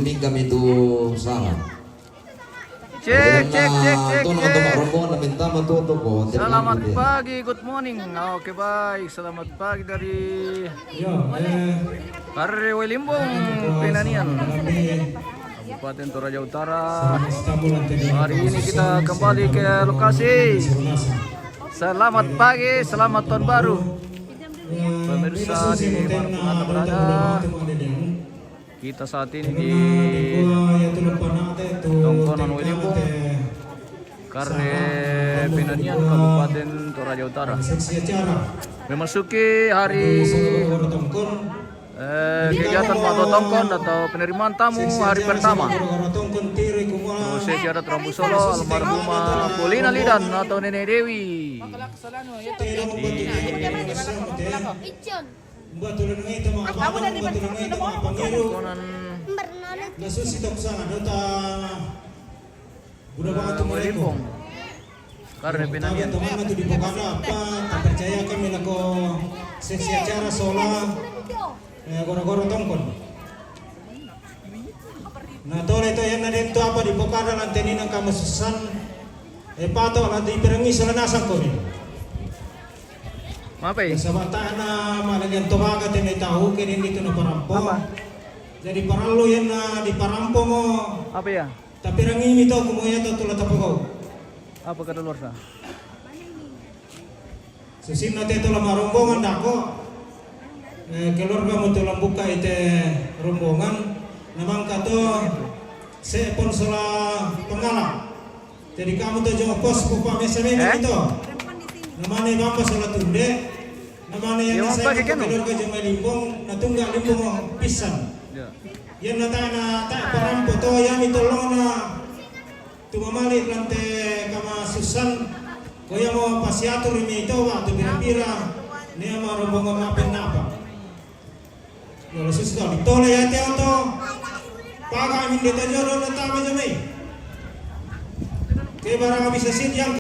kuning kami itu salah. Cek. Selamat pagi, good morning. Oke baik, selamat pagi dari Karrewe Limbong, Penanian, Kabupaten Toraja Utara. Hari ini kita kembali ke lokasi. Selamat pagi, selamat tahun baru. Pemirsa di mana Anda berada, kita saat ini di Tongkonan Welimbong, Karre Penanian, Kabupaten Toraja Utara. Memasuki hari kegiatan Pato Tongkon atau penerimaan tamu hari pertama. Sejarah Rambu Solo almarhumah Polina Lidan atau Nenek Dewi. Welimbong, Karre Penanian. Percaya kami laku sesi acara sola goro-goro tongkon. Nah tole itu yang ada itu apa di pokada lanteni nang kamu susan pato nanti perengi selanasan kau ni. Apa ya? Sabatana malagan tobaga tenai tahu kini itu na parampo. Jadi paralu yang na di parampo mo. Apa ya? Tapi rengi itu kumuya tu tulah tapukau. Apa kata luar sah? Susim nanti itu lama rombongan dako. Keluarga mo tulang buka itu rombongan. Namang kato sepon sola pengalak. Jadi kamu tuh jauh pos pupa mesame itu. Namanya bapa sola tunde. Namanya yang saya keluarga jauh Limbong. Natunggak Limbong pisan. Yang natana tak parang foto yang itolong na tumamalik lante kama susan. Kaya mo pasiatur ini itu waktu bira-bira. Niya marombongan mapen apa. Kalau sudah ditolak ya teoto. Pakai min dito jodoh na tama jamay. Kaya barang bisa sit yang